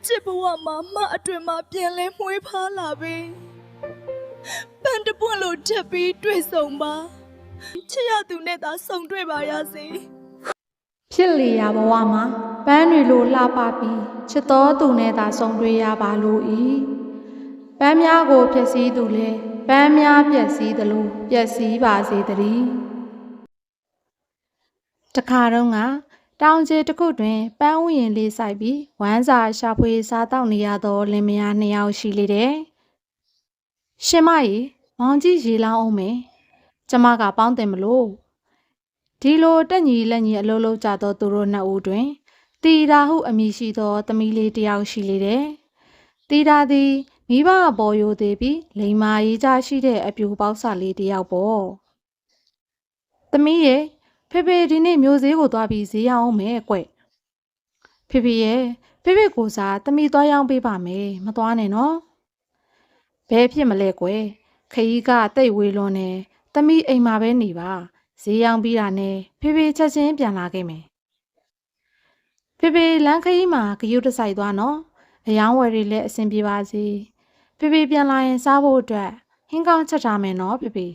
ချစ်ဘဝမှာမအတွင်မှာပြန်လဲမွေးဖားလာပြီပန်းတပွင့်လို့ထပ်ပြီးတွေ့ဆုံပါချစ်ရသူနဲ့သာဆုံတွေ့ပါရစေဖြစ်လေရာဘဝမှာပန်းတွေလိုလှပပြီးချစ်တော်သူနဲ့သာဆုံတွေ့ရပါလို့ဤပန်းများကိုဖျက်ဆီးသူလဲပန်းများပျက်စီးသလိုပျက်စီးပါစေတည်းတခါတော့ကတောင်ကျတစ်ခုတွင်ပန်းဥယျာဉ်လေးဆိုင်ပြီးဝမ်းစာရှာဖွေစားတောက်နေရသောလင်မယားနှစ်ယောက်ရှိလေတယ်ရှင်မကြီးမောင်ကြီးရေလောင်းအောင်မယ်ကျမကပေါင်းတင်မလို့ဒီလိုတက်ညီလက်ညီအလုံးလုံးကြသောသူတို့နှစ်ဦးတွင်တီတာဟုအမည်ရှိသောသမီးလေးတစ်ယောက်ရှိလေတယ်တီတာသည်မိဘအပေါ်ယိုသေးပြီးလိမ္မာရေးကြရှိတဲ့အပြူပေါက်စလေးတစ်ယောက်ပေါ့သမီးရဲ့ဖေဖေဒီနေ့မျိုးဈေးကိုသွားပြီးဈေးရောက်အောင်မယ်ကွဖေဖေရဲ့ဖေဖေကိုစားသမီးသွားရောက်ပေးပါမယ်မသွားနဲ့နော်ဘယ်ဖြစ်မလဲကွယ်ခရီးကတိတ်ဝေးလွန်းနေသမီးအိမ်မှာပဲနေပါဈေးရောက်ပြီးတာနဲ့ဖေဖေချက်ချင်းပြန်လာခဲ့မယ်ဖေဖေလမ်းခရီးမှာဂရုတစိုက်သွားနော်အယောင်းဝယ်တွေလည်းအဆင်ပြေပါစေဖေဖေပြန်လာရင်စားဖို့အတွက်ဟင်းကောင်းချက်ထားမယ်နော်ဖေဖေ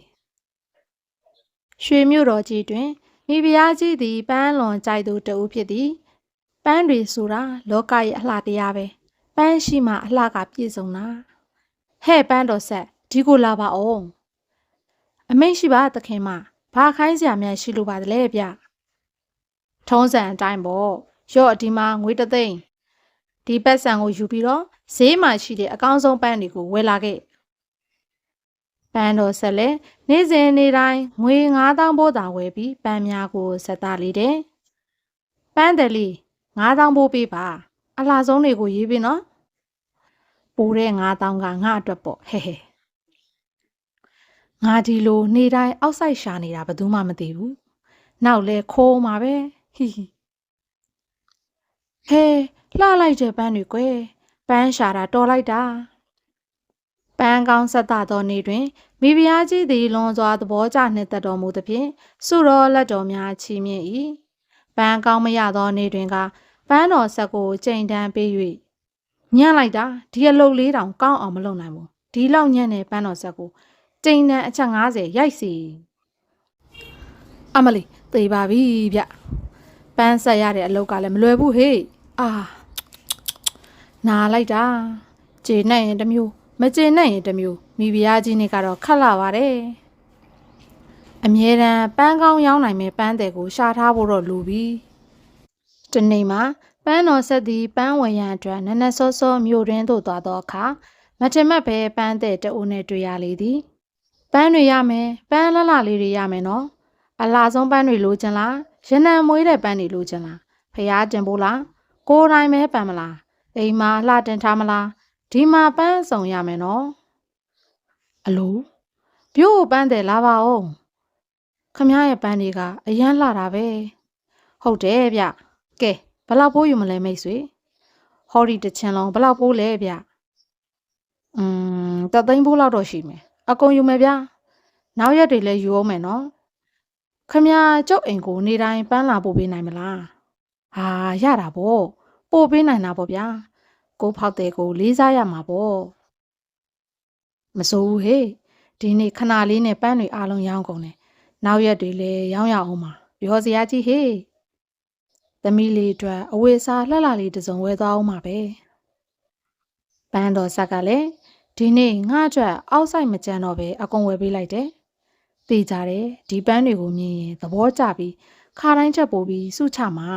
ရွှေမြို့တော်ကြီးတွင်မိဖုရားကြီးသည်ပန်းလွန်ကြိုက်သူတဦးဖြစ်သည်ပန်းတွေဆိုတာလောကရဲ့အလှတရားပဲပန်းရှိမှအလှကပြည့်စုံတာဟဲ့ပန်းတော်ဆက်ဒီကိုလာပါအောင်အမိန့်ရှိပါသခင်မဘာခိုင်းစရာများရှိလို့ပါသလဲဗျထုံးစံအတိုင်းပေါ့ရော့ဒီမှာငွေ3သိန်းဒီပတ်စံကိုယူပြီးတော့ဈေးမှာရှိတဲ့အကောင်းဆုံးပန်းတွေကိုဝယ်လာခဲ့ပန်းတော်ဆက်လဲနေ့စဉ်နေ့တိုင်းငွေ9000ဘိုးသာဝယ်ပြီးပန်းများကိုဆက်သားလေတယ်ပန်းတယ်လေး9000ဘိုးပေးပါအလှဆုံးတွေကိုရေးပြီးနော်ပိုတဲ့9000ကငါအတွက်ပေါ့ဟဲ့ဟဲ့ငါဒီလိုနေ့တိုင်းအောက်ဆိုင်ရှာနေတာဘယ်သူမှမသိဘူးနောက်လဲခိုးမှာပဲဟီဟီဟဲလှလိုက်တဲ့ပန်းတွေကွယ်ပန်းရှာတာတော်လိုက်တာပန်းကောင်းဆက်တာသောနေ့တွင်မိဖုရားကြီးသည်လွန်စွာသဘောကျနှင့်သက်တော်မူသဖြင့်ဆုတော်လက်တော်များချီးမြှင့်၏ပန်းကောင်းမရသောနေ့တွင်ကပန်းတော်ဆက်ကိုကြိမ်တန်းပေး၍ညံ့လိုက်တာဒီအလုပ်လေးတောင်ကောင်းအောင်မလုပ်နိုင်ဘူးဒီလောက်ညံ့တဲ့ပန်းတော်ဆက်ကိုကြိမ်တန်းအချက်90ရိုက်စီအမလီသေပါပြီဗျပန်းဆက်ရတဲ့အလုပ်ကလည်းမလွယ်ဘူးဟေ့အာနာလိုက်တာကျေနဲ့ရင်တစ်မျိုးမကျေနဲ့ရင်တစ်မျိုးမိဖုရားကြီးနေကတော့ခက်လာပါတယ်အမြဲတမ်းပန်းကောင်းရောင်းနိုင်မဲ့ပန်းတယ်ကိုရှာထားဖို့တော့လိုပြီဒီနေ့မှာပန်းတော်ဆက်သည်ပန်းဝယ်ရန်အတွက်နက်နက်စောစောမြို့ရင်းသို့သွားသောအခါမထင်မှတ်ပဲပန်းတဲ့တအိုးနဲ့တွေ့ရလေသည်ပန်းတွေရမယ်ပန်းလှလှလေးတွေရမယ်နော်အလှဆုံးပန်းတွေလိုချင်လားရနံမွေးတဲ့ပန်းတွေလိုချင်လားဖျားတင်ဖို့လားကိုယ်တိုင်ပဲပန်းမလားအိမ်မှာလှတင်ထားမလားဒီမှာပန်းဆောင်ရမယ်နော်အလိုပြို့ပန်းတယ်လာပါဦးခမရဲ့ပန်းတွေကအရန်လှတာပဲဟုတ်တယ်ဗျကဲဘလောက်ပိုးယူမလဲမိတ်ဆွေဟော်ဒီတချင်လုံးဘလောက်ပိုးလဲဗျ3သိန်းပိုးလောက်တော့ရှိမယ်အကုန်ယူမယ်ဗျနောက်ရက်တွေလည်းယူအောင်မယ်နော်ခမကျုပ်အိမ်ကိုနေတိုင်းပန်းလာပို့ပေးနိုင်မလားဟာရတာပေါ့ပို့ပေးနိုင်တာပေါ့ဗျာကိုဖောက်တဲ့ကိုလေးစားရမှာပေါ့မစိုးဘူးဟေ့ဒီနေ့ခဏလေးနဲ့ပန်းတွေအားလုံးရောင်းကုန်တယ်နောက်ရက်တွေလည်းရောင်းရအောင်ပါပြောစရာကြီးဟေ့သမီးလေးအတွက်အဝေးစားလှလှလေးတစ်စုံဝယ်သွားအောင်ပါပဲပန်းတော်ဆက်ကလည်းဒီနေ့ငါ့အတွက်အောက်ဆိုင်မကြမ်းတော့ပဲအကုန်ဝယ်ပေးလိုက်တယ်သိကြတယ်ဒီပန်းတွေကိုမြင်ရင်သဘောကျပြီးခါတိုင်းချက်ပို့ပြီးစုချမှာ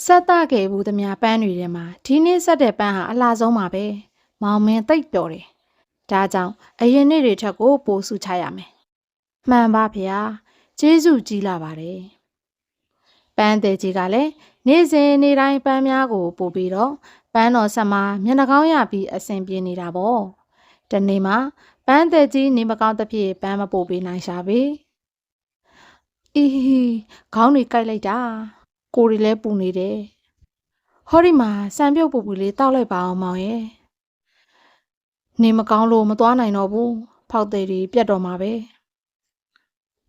ဆက်တခဲ့ဘူးသမျှပန်းတွေထဲမှာဒီနေ့ဆက်တဲ့ပန်းဟာအလှဆုံးပါပဲမောင်မင်းသိပ်ပျော်တယ်ဒါကြောင့်အရင်နေ့တွေထက်ကိုပိုစုချရမယ်မှန်ပါဗျာကျေးဇူးကြီးလာပါတယ်ပန်းသေးကြီးကလည်းနေ့စဉ်နေ့တိုင်းပန်းများကိုပို့ပြီးတော့ပန်းတော်ဆက်မှာမျက်နှာကောင်းရပြီးအဆင်ပြေနေတာပေါ့တနေ့မှာပန်းသေးကြီးနေမကောင်းသဖြင့်ပန်းမပို့ပေးနိုင်ရှာပြီအီးခေါင်းတွေကိုက်လိုက်တာကိုယ်တွေလည်းပူနေတယ်ဟောဒီမှာစံပြုတ်ပူပူလေးတောက်လိုက်ပါအောင်မောင်ရဲ့နေမကောင်းလို့မသွားနိုင်တော့ဘူးဖောက်သေးတွေပြတ်တော့မှာပဲ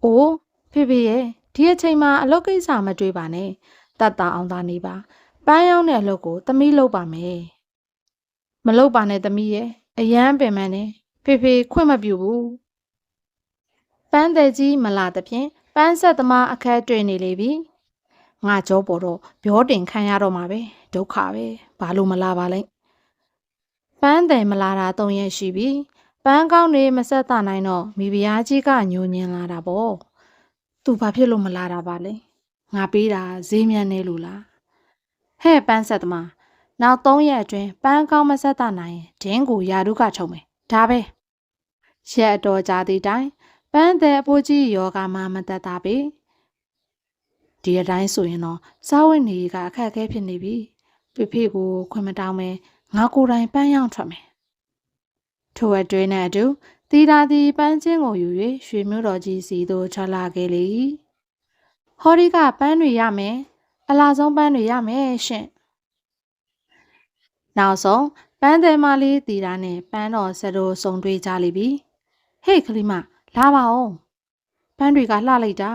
အိုးဖေဖေရဲ့ဒီအချိန်မှာအလုပ်ကိစ္စမတွေးပါနဲ့တတ်တာအောင်သာနေပါပ ပန်းရောင်းတဲ့အလုပ်ကိုသမီးလုပ်ပါမယ်မလုပ်ပါနဲ့သမီးရဲ့အရန်ပင်ပန်းနေဖေဖေခွင့်မပြုဘူးပန်းတဲ့ကြီးမလာသဖြင့်ပန်းဆက်သမားအခက်တွေ့နေလေပြီငါကြောပေါ်တော့ပြောတင်ခံရတော့မှာပဲဒုက္ခပဲဘာလို့မလာပါလဲပန်းတယ်မလာတာ3ရက်ရှိပြီပန်းကောင်းတွေမဆက်တာနိုင်တော့မိဖုရားကြီးကညိုညင်လာတာပေါ့သူဘာဖြစ်လို့မလာတာပါလဲငါပေးတာဈေးမြန်နေလို့လားဟဲ့ပန်းဆက်သမားနောက်3ရက်အတွင်းပန်းကောင်းမဆက်တာနိုင်ရင်ဒင်းကိုယာဒုကချုံမယ်ဒါပဲရက်အတော်ကြာသည့်တိုင်ပန်းတဲ့အဖိုးကြီးယောဂမှမသက်တာပဲဒီအတိုင်းဆိုရင်တော့စားဝတ်နေကအခက်အခဲဖြစ်နေပြီဖေဖေကိုခွင့်မတောင်းမဲငါကိုယ်တိုင်ပန်းရောင်းထွက်မယ်ထိုအတွင်းနဲ့အတူတီတာတီပန်းချင်းကိုယူ၍ရွှေမျိုးတော်ကြီးစီသို့ထွက်လာခဲ့လေဟောဒီကပန်းတွေရမယ်အလားဆုံးပန်းတွေရမယ်ရှင်နောက်ဆုံးပန်းတယ်မလေးတီတာနဲ့ပန်းတော်ဆက်တို့စုံတွေ့ကြလိမ့်ပြီဟေ့ကလေးမလာပါဦးပန်းတွေကလှလိုက်တာ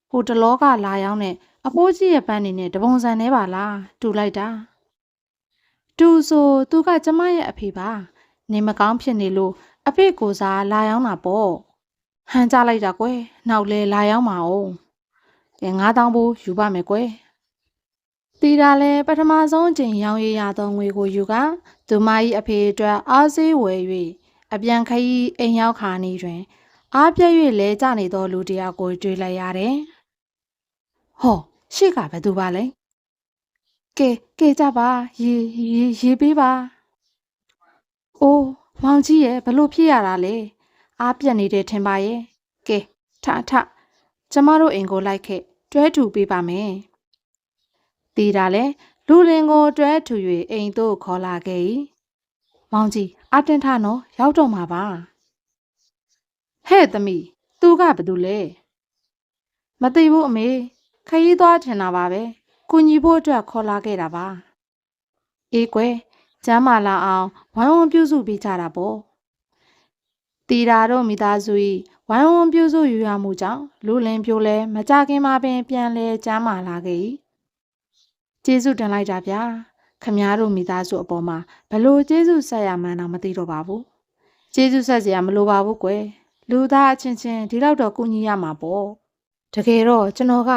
ဟိုတလောကလာရောက်တဲ့အဖိုးကြီးရဲ့ပန်းတွေနဲ့တပုံစံနဲ့ပါလားတူလိုက်တာတူဆိုသူကကျမရဲ့အဖေပါနေမကောင်းဖြစ်နေလို့အဖေကိုစားလာရောက်တာပေါ့ဟန်ကြလိုက်တာကွယ်နောက်လဲလာရောက်မှာအောင်ကဲ9000ဘူးယူပါမယ်ကွယ်တီတာလဲပထမဆုံးအချိန်ရောင်းရရသောငွေကိုယူကသူမ၏အဖေအတွက်အားစေးဝယ်၍အပြန်ခရီးအိမ်ရောက်ခါနေတွင်အားပြည့်၍လဲကျနေသောလူတစ်ယောက်ကိုတွေ့လိုက်ရတယ်ဟောရှေ့ကဘယ်သူပါလဲကဲကြပါရေပေးပါအိုးမောင်ကြီးရဲ့ဘလို့ဖြစ်ရတာလဲအားပြက်နေတဲ့ထင်ပါရဲ့ကဲထကျမတို့အိမ်ကိုလိုက်ခဲ့တွဲထူပေးပါမယ်တီတာလဲလူလင်ကိုတွဲထူ၍အိမ်သို့ခေါ်လာခဲ့၏မောင်ကြီးအတင်းထနော်ရောက်တော့မှာပါဟဲ့သမီးသူကဘသူလဲမသိဘူးအမေခရီးသွားထင်တာပါပဲကုညီဖို့အတွက်ခေါ်လာခဲ့တာပါအေးကွယ်ကျမ်းမာလာအောင်ဝိုင်းဝန်းပြုစုပေးကြတာပေါ့တီတာတို့မိသားစု၏ဝိုင်းဝန်းပြုစုယူရမှုကြောင့်လူလင်ပြိုလဲမကြခင်မှာပင်ပြန်လဲကျမ်းမာလာခဲ့၏ကျေးဇူးတင်လိုက်တာဗျာခမားတို့မိသားစုအပေါ်မှာဘလို့ကျေးဇူးဆက်ရမှန်းတော့မသိတော့ပါဘူးကျေးဇူးဆက်စရာမလိုပါဘူးကွယ်လူသားအချင်းချင်းဒီလောက်တော့ကူညီရမှာပေါ့တကယ်တော့ကျွန်တော်က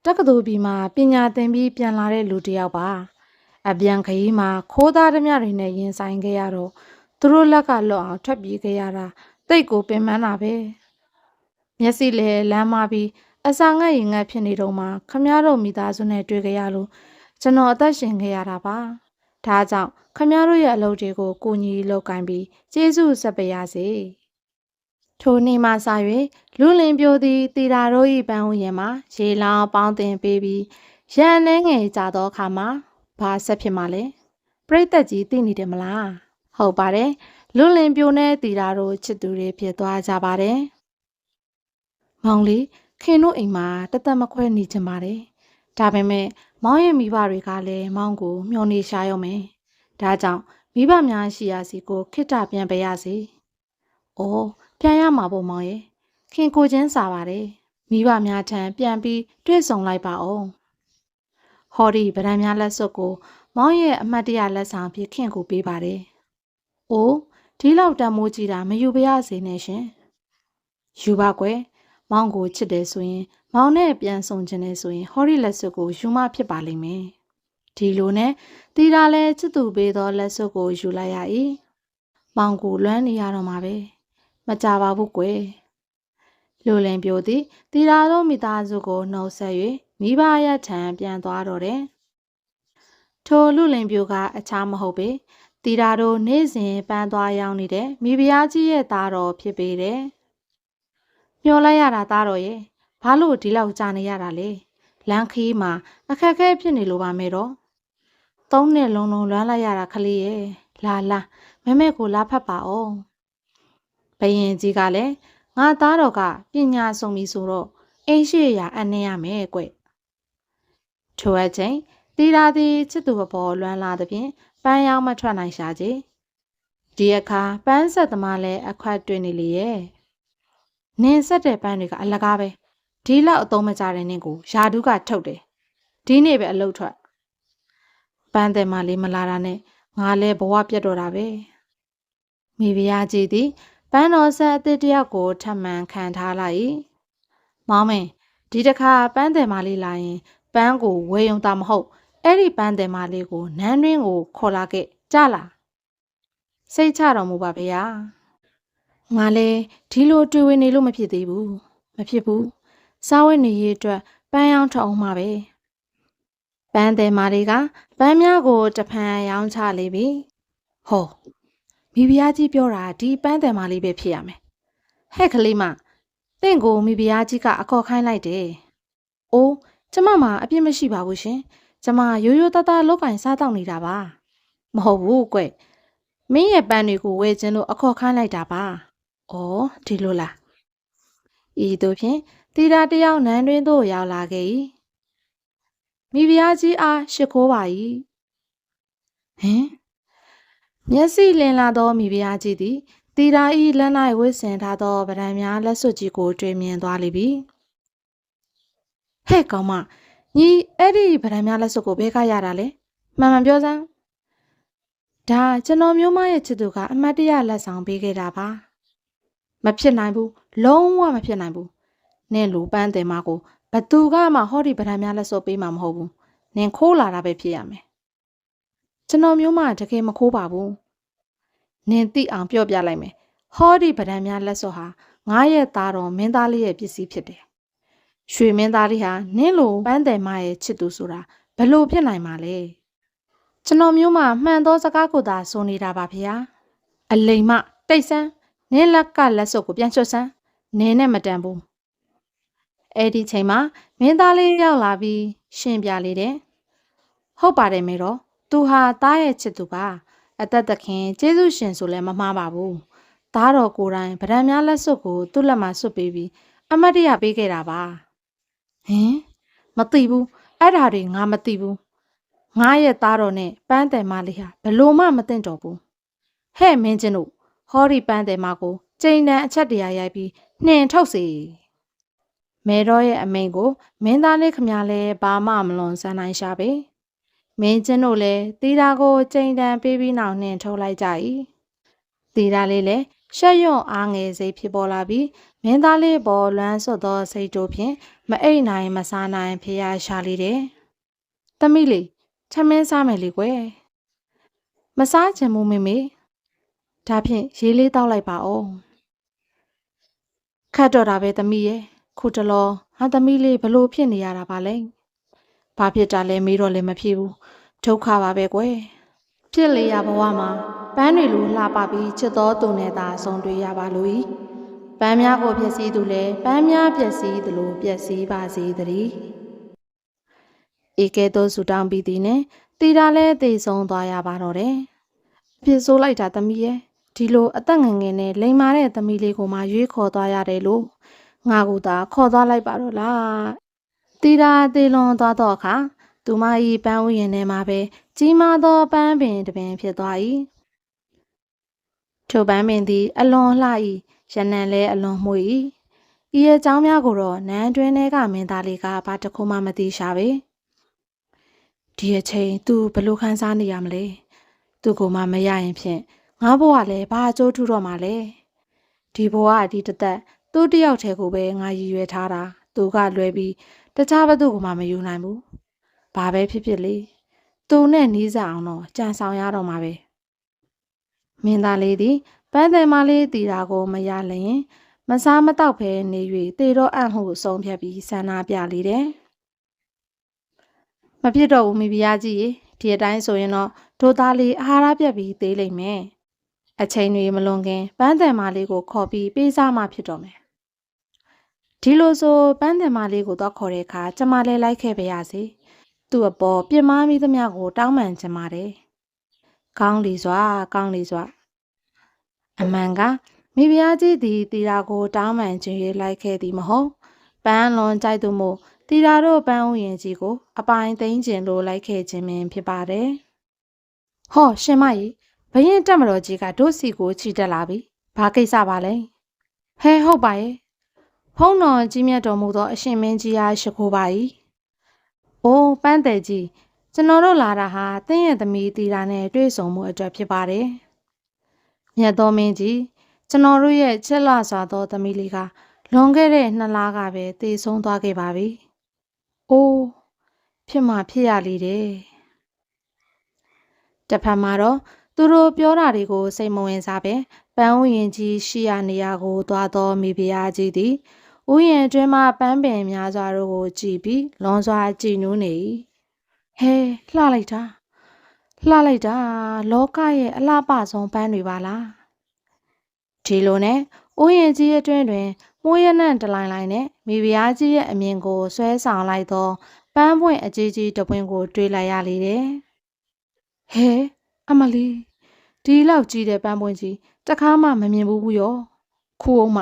တက္ကသိုလ်ပြည်မှာပညာသင်ပြီးပြန်လာတဲ့လူတစ်ယောက်ပါအပြန်ခရီးမှာခိုးသားဓမြတွေနဲ့ရင်ဆိုင်ခဲ့ရတော့သူတို့လက်ကလွတ်အောင်ထွက်ပြေးခဲ့ရတာတိတ်ကိုပင်ပန်းတာပဲမျက်စိလဲလမ်းမပြီးအစာငတ်ရင်ငတ်ဖြစ်နေတော့မှခမားတို့မိသားစုနဲ့တွေ့ကြရလို့ကျွန်တော်အသက်ရှင်ခဲ့ရတာပါဒါကြောင့်ခမားတို့ရဲ့အလုပ်တွေကိုကိုညီလုပ်ကိုင်းပြီးကျေးဇူးဆက်ပေးရစေထိုနေ့မှစ၍လူလင်ပြိုသည်တီတာတို့၏ပန်းဥယျာဉ်မှာရေလောင်းပေါင်းတင်ပေးပြီးရန်နှဲငယ်ကြသောအခါမှာဘာဆက်ဖြစ်မှလဲပြိတ္တကြီးသိနေတယ်မလားဟုတ်ပါတယ်လူလင်ပြိုနဲ့တီတာတို့ချစ်သူတွေဖြစ်သွားကြပါတယ်မောင်လေးခင်တို့အိမ်မှာတသက်မခွဲနေချင်ပါတယ်ဒါပေမဲ့မောင်ရဲ့မိဘတွေကလည်းမောင်ကိုမျှော်နေရှာရုံပဲဒါကြောင့်မိဘများရှိရာစီကိုခိတ္တပြန်ပေးရစီအိုးပြန်ရမှာပေါ့မောင်ရဲ့ခင်ကိုချင်းစာပါတယ်မိဘများထံပြန်ပြီးတွေ့ဆုံလိုက်ပါအောင်ဟောဒီဗရန်များလက်စွပ်ကိုမောင်ရဲ့အမတ်တရလက်ဆောင်ဖြစ်ခင်ကိုပေးပါတယ်အိုးဒီလောက်တန်မိုးကြီးတာမယူပါရစေနဲ့ရှင်ယူပါကွယ်မောင်ကိုချစ်တယ်ဆိုရင်မောင်နဲ့ပြန်ဆောင်ခြင်းနဲ့ဆိုရင်ဟောဒီလက်စွပ်ကိုယူမဖြစ်ပါလိမ့်မယ်ဒီလိုနဲ့တီတာလဲချစ်သူပေးသောလက်စွပ်ကိုယူလိုက်ရ၏မောင်ကိုလွမ်းနေရတော့မှာပဲမကြပါဘူးကွယ်လူလင်ပြိုသည်တီတာတို့မိသားစုကိုနှုတ်ဆက်၍မိဘရဲ့ထံပြန်သွားတော့တယ်ထိုလူလင်ပြိုကအခြားမဟုတ်ပေတီတာတို့နေ့စဉ်ပန်းသွားရောက်နေတဲ့မိဖုရားကြီးရဲ့သားတော်ဖြစ်ပေတယ်မျောလိုက်ရတာသားတော်ရဲ့ဘာလို့ဒီလောက်ကြာနေရတာလဲလမ်းခီးမှာအခက်အခဲဖြစ်နေလို့ပါမယ်တော့3နှစ်လုံးလုံးလွမ်းလိုက်ရတာခလေးရဲ့လာမမဲကိုလာဖတ်ပါအောင်ဘယင်ကြီးကလည်းငါသားတော်ကပညာဆုံးပြီဆိုတော့အိမ်ရှိရာအနှင်းရမယ်ကွထိုအချိန်တီတာသည်ချစ်သူအပေါ်လွမ်းလာသဖြင့်ပန်းရောင်းမထွက်နိုင်ရှာကြဒီအခါပန်းဆက်သမားလည်းအခွက်တွေ့နေလေရဲ့နင်းဆက်တဲ့ပန်းတွေကအလကားပဲဒီလောက်အသုံးမကျတဲ့နင်းကိုယာဒူးကထုတ်တယ်ဒီနေ့ပဲအလုပ်ထွက် ပန်းတယ်မလေးမလာတာနဲ့ငါလဲဘဝပြတ်တော့တာပဲမိဖုရားကြီးသည်ပန်းတော်ဆက်အသစ်တယောက်ကိုထပ်မံခံထားလိုက်မောင်မင်းဒီတစ်ခါပန်းတယ်မလေးလာရင်ပန်းကိုဝယ်ယုံတာမဟုတ်အဲ့ဒီပန်းတယ်မလေးကိုနန်းတွင်းကိုခေါ်လာခဲ့ကြလားစိတ်ချတော်မူပါဗျာငါလဲဒီလိုတွေ့ဝင်နေလို့မဖြစ်သေးဘူးမဖြစ်ဘူးစားဝတ်နေရေးအတွက်ပန်းရောင်းထအောင်မှာပဲပန်းတယ်မာတွေကပန်းများကိုတဖန်ရောင်းချလေပြီဟောမိဖုရားကြီးပြောတာဒီပန်းတယ်မာလေးပဲဖြစ်ရမယ်ဟဲ့ကလေးမတင့်ကိုမိဖုရားကြီးကအခေါ်ခိုင်းလိုက်တယ်အိုးကျမမှာအပြစ်မရှိပါဘူးရှင်ကျမရိုးရိုးသားသားလောက်ကင်စားတောက်နေတာပါမဟုတ်ဘူးကွမင်းရဲ့ပန်းတွေကိုဝယ်ခြင်းလို့အခေါ်ခိုင်းလိုက်တာပါဩဒီလိုလားဤတို့ဖြင့်တီတာတယောက်နန်းတွင်သို့ရောက်လာခဲ့၏မိဖုရားကြီးအားရှိခိုးပါ၏ဟင်မျက်စိလင်းလာသောမိဖုရားကြီးသည်တီတာ၏လက်၌ဝှက်ဆင်ထားသောဗရန်များလက်စွပ်ကြီးကိုတွေ့မြင်သွားလိမ့်ပြီဟဲ့ကောင်မညီအဲ့ဒီဗရန်များလက်စွပ်ကိုဘဲကရတာလဲမှန်မှန်ပြောစမ်းဒါကျွန်တော်မျိုးမရဲ့ချစ်သူကအမတ်တရလက်ဆောင်ပေးခဲ့တာပါမဖြစ်နိုင်ဘူးလုံးဝမဖြစ်နိုင်ဘူးနင့်လူပန်းတယ်မကိုဘသူကမှဟောဒီဗရန်များလက်စွပ်ပေးမှာမဟုတ်ဘူးနင်ခိုးလာတာပဲဖြစ်ရမယ်ကျွန်တော်မျိုးမတကယ်မခိုးပါဘူးနင်သိအောင်ပြောပြလိုက်မယ်ဟောဒီဗရန်များလက်စွပ်ဟာငါရဲ့သားတော်မင်းသားလေးရဲ့ပစ္စည်းဖြစ်တယ်ရွှေမင်းသားလေးဟာနင့်လူပန်းတယ်မရဲ့ချစ်သူဆိုတာဘလို့ဖြစ်နိုင်မှာလဲကျွန်တော်မျိုးမမှန်သောစကားကိုသာဆိုနေတာပါဗျာအလိမ်မတိတ်ဆန်းနင်းလက်ကလက်စွပ်ကိုပြန်ချွတ်ဆန်းနင်းနဲ့မတန်ဘူးအဲ့ဒီချိန်မှာမင်းသားလေးရောက်လာပြီးရှင်းပြလေတယ်ဟုတ်ပါတယ်မေတော်သူဟာသားရဲ့ချစ်သူပါအသက်သခင်ကျေးဇူးရှင်ဆိုလည်းမမှားပါဘူးသားတော်ကိုယ်တိုင်ဗရန်များလက်စွပ်ကိုသူ့လက်မှာဆွတ်ပေးပြီးအမတ်တရပေးခဲ့တာပါဟင်မသိဘူးအဲ့ဒါတွေငါမသိဘူးငါရဲ့သားတော်နဲ့ပန်းတယ်မလေးဟာဘလို့မှမသိတော့ဘူးဟဲ့မင်းချင်းတို့ဟောဒီပန်းတယ်မကိုကျိန်တန်အချက်တရာရိုက်ပြီးနှင်ထုတ်စေမဲတော်ရဲ့အမိန်ကိုမင်းသားလေးခမလဲဘာမှမလွန်ဆန်းနိုင်ရှာပေမင်းချင်းတို့လည်းတီတာကိုကျိန်တန်ပေးပြီးနောက်နှင်ထုတ်လိုက်ကြ၏တီတာလေးလည်းရှက်ရွံ့အားငယ်စိတ်ဖြစ်ပေါ်လာပြီးမင်းသားလေးပေါ်လွမ်းဆွတ်သောစိတ်တို့ဖြင့်မအိပ်နိုင်မစားနိုင်ဖျားရှာလေတယ်သမီးလေးထမင်းစားမယ်လေကွယ်မစားချင်ဘူးမေမေဒါဖြင့်ရေးလေးတောက်လိုက်ပါဦးခတ်တော့တာပဲသမီးရဲ့ခုတလောဟာသမီးလေးဘလို့ဖြစ်နေရတာပါလဲဘာဖြစ်တာလဲမေးတော့လည်းမဖြစ်ဘူးဒုက္ခပါပဲကွယ်ဖြစ်လေရဘဝမှာပန်းတွေလိုလှပပြီးချစ်တော်သူနဲ့သာဆုံတွေ့ရပါလို့ပန်းများကိုပျက်စီးသူလည်းပန်းများပျက်စီးသလိုပျက်စီးပါစေတည်းဧကဲသောဆူတောင်းပြီးသည်နဲ့တီတာလည်းတည်ဆုံးသွားရပါတော့တယ်ပြစ်ဆိုးလိုက်တာသမီးရဲ့ဒီလိုအသက်ငယ်ငယ်နဲ့လိမ်မာတဲ့သမီးလေးကိုမှရွေးခေါ်သွားရတယ်လို့ငါကသာခေါ်သွားလိုက်ပါတော့လားတီတာသေလွန်သွားတော့အခါသူမ၏ပန်းဥယျာဉ်ထဲမှာပဲကြီးမားသောပန်းပင်တစ်ပင်ဖြစ်သွား၏ထိုပန်းပင်သည်အလွန်လှ၏ရနံလည်းအလွန်မှု၏ဤအကြောင်းများကိုတော့နန်းတွင်ထဲကမင်းသားလေးကဘာတစ်ခုမှမသိရှာပေဒီအချိန်သူဘလို့ခန်းစားနေရမလဲသူကမှမရရင်ဖြင့်ငါဘဝလည်းဘာအကျိုးထူတော့မှလဲဒီဘဝအဒီတသက်သူ့တယောက်တည်းကိုပဲငါရည်ရွယ်ထားတာသူကလွဲပြီးတခြားဘသူကမှမယူနိုင်ဘူးဘာပဲဖြစ်ဖြစ်လေသူနဲ့နီးစပ်အောင်တော့ကြံဆောင်ရတော့မှာပဲမင်းသားလေးသည်ပန်းတယ်မလေးတီတာကိုမရလျင်မစားမတော့ဖဲနေ၍တေတော့အံ့ဟုဆုံးဖြတ်ပြီးဆန္ဒပြလေတယ်မဖြစ်တော့ဘူးမိဖုရားကြီးဒီအတိုင်းဆိုရင်တော့ဒိုသားလေးအာဟာရပြတ်ပြီးသေးလိမ့်မယ်အချိန်တွေမလွန်ခင်ပန်းတယ်မလေးကိုခေါ်ပြီးပေးစားမှဖြစ်တော့မယ်ဒီလိုဆိုပန်းတယ်မလေးကိုတော့ခေါ်တဲ့အခါကျမလည်းလိုက်ခဲ့ပါရစေသူ့အပေါ်ပြစ်မှားမိသမျှကိုတောင်းပန်ချင်ပါတယ်ကောင်းလီစွာကောင်းလီစွာအမှန်ကမိဖုရားကြီးသည်တီတာကိုတောင်းပန်ခြင်း၍လိုက်ခဲ့သည်မဟုတ်ပန်းလွန်ကြိုက်သူမို့တီတာတို့ပန်းဥယျာဉ်ကြီးကိုအပိုင်သိမ်းခြင်းလို့လိုက်ခဲ့ခြင်းပင်ဖြစ်ပါတယ်ဟောရှင်မကြီးဘရင်တက်မတော်ကြီးကတို့စီကိုချီတက်လာပြီဘာကိစ္စပါလဲဟဲဟုတ်ပါရဲ့ဖုံးတော်ကြီးမြတ်တော်မူသောအရှင်မင်းကြီးအားရှိခိုးပါ၏အိုးပန်းတယ်ကြီး ကျွန်တော်တို့လာတာဟာသင်ရဲ့သမီးတီတာနဲ့တွေ့ဆုံမှုအတွက်ဖြစ်ပါတယ်။မြတ်တော်မင်းကြီးကျွန်တော်တို့ရဲ့ချစ်လှစွာသောသမီးလေးကလွန်ခဲ့တဲ့2 လကပဲတည်ဆုံးသွားခဲ့ပါပြီ။အိုးဖြစ်မှဖြစ်ရလေတယ်။တစ်ဖက်မှာတော့သူတို့ပြောတာတွေကိုစိတ်မဝင်စားပဲပန်းဥယျာဉ်ကြီးရှိရာနေရာကိုသွားသောမိဖုရားကြီးသည်ဥယျာဉ်အတွင်းမှပန်းပင်များစွာတို့ကိုကြည့်ပြီးလွန်စွာကြည်နူးနေ၏ဟဲလှလိုက်တာလောကရဲ့အလှပဆုံးပန်းတွေပါလားဒီလိုနဲ့ဥယျာဉ်ကြီးအတွင်းတွင်မိုးရနံ့တလိုင်းလိုင်းနဲ့မိဖုရားကြီးရဲ့အမြင်ကိုဆွဲဆောင်လိုက်သောပန်းပွင့်အကြီးကြီးတစ်ပွင့်ကိုတွေ့လိုက်ရလေတယ်ဟဲအမလီဒီလောက်ကြီးတဲ့ပန်းပွင့်ကြီးတခါမှမမြင်ဘူးရောခူအောင်မ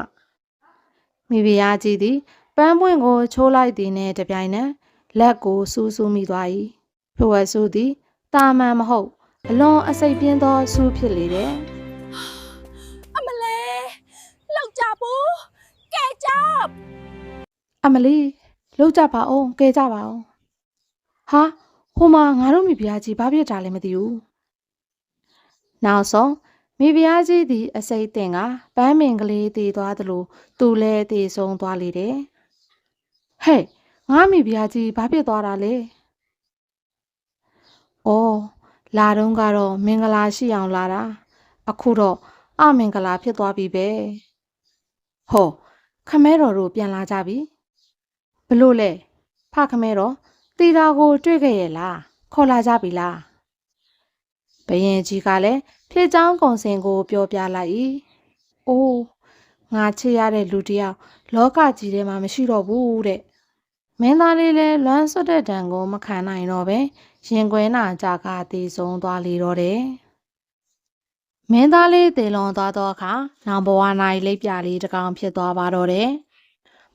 မိဖုရားကြီးသည်ပန်းပွင့်ကိုချိုးလိုက်သည်နှင့်တပြိုင်နက်လက်ကိုစူးစူးမိသွား၏ဖဝဲဆူသည်တာမန်မဟုတ်အလွန်အစိတ်ပြင်းသောဆူးဖြစ်လေတယ်အမလေးလောက်ကြဘူးကဲကြအမလီလောက်ကြပါအောင်ကဲကြပါအောင်ဟာဟိုမှာငါတို့မိဖုရားကြီးဘာဖြစ်တာလဲမသိဘူးနောက်ဆုံးမိဖုရားကြီးသည်အစိတ်သင်ကပန်းပင်ကလေးတည်သွားသလိုသူလည်းတည်ဆုံးသွားလေတယ်ဟဲ့ငါမိဖုရားကြီးဘာဖြစ်သွားတာလဲအော်လာတော့ကတော့မင်္ဂလာရှိအောင်လာတာအခုတော့အမင်္ဂလာဖြစ်သွားပြီပဲဟောခမဲတော်တို့ပြန်လာကြပြီဘလို့လဲဖခမဲတော်တီတာကိုတွေ့ခဲ့ရဲ့လားခေါ်လာကြပြီလားဘယင်ကြီးကလည်းဖြစ်ချောင်းကုံစင်ကိုပြောပြလိုက်၏အိုးငါချစ်ရတဲ့လူတစ်ယောက်လောကကြီးထဲမှာမရှိတော့ဘူးတဲ့မင်းသားလေးလည်းလွမ်းဆွတ်တဲ့တံကိုမခံနိုင်တော့ပဲရင်ခွဲနာကြကတည်ဆုံးသွားလေတော့တယ်မင်းသားလေးတည်လွန်သွားသောအခါနောင်ဘဝ၌လိပ်ပြလေးတစ်ကောင်ဖြစ်သွားပါတော့တယ်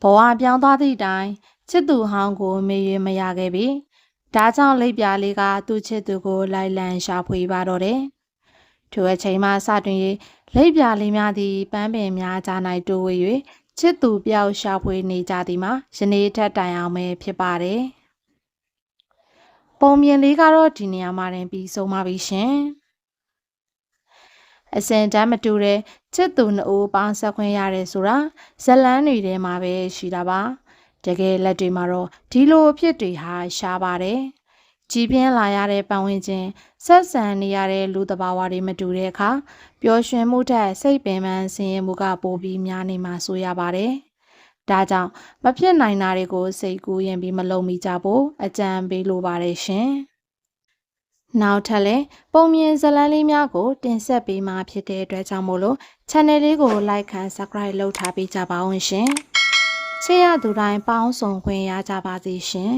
ဘဝပြောင်းသွားသည့်တိုင်ချစ်သူဟောင်းကိုမေ့ရမရခဲ့ပြီဒါကြောင့်လိပ်ပြလေးကသူ့ချစ်သူကိုလိုက်လံရှာဖွေပါတော့တယ်ထိုအချိန်မှစတွင်၍လိပ်ပြလေးများသည်ပန်းပင်များကြား၌တိုးဝေ၍ချစ်သူပြောက်ရှာဖွေနေကြသည်မှာယနေ့ထက်တိုင်အောင်ပဲဖြစ်ပါတယ်ပုံမြင်လေးကတော့ဒီနေရာမှာတင်ပြီးဆုံးပါပြီရှင်အစင်တမ်းမတူတဲ့ချစ်သူနှစ်ဦးပေါင်းဆက်ခွင့်ရတယ်ဆိုတာဇလန်းတွေထဲမှာပဲရှိတာပါတကယ်လက်တွေမှာတော့ဒီလိုအဖြစ်တွေဟာရှားပါတယ်ကြည်ပြင်းလာရတဲ့ပတ်ဝန်းကျင်ဆက်ဆံနေရတဲ့လူသဘာဝတွေမတူတဲ့အခါပျော်ရွှင်မှုထက်စိတ်ပင်ပန်းဆင်းရဲမှုကပိုပြီးများနေမှာဆိုရပါတယ်ဒါကြောင့်မဖြစ်နိုင်တာတွေကိုစိတ်ကူးရင်ပြီးမလုံးမိကြဖို့အကြံပေးလိုပါတယ်ရှင်နောက်ထပ်လည်းပုံမြင်ဇာတ်လမ်းလေးများကိုတင်ဆက်ပေးမှာဖြစ်တဲ့အတွက်ကြောင့်မို့လို့ channel လေးကို like and subscribe လုပ်ထားပေးကြပါဦးရှင်ချစ်ရသူတိုင်းပေါင်းစုံခွင့်ရကြပါစေရှင်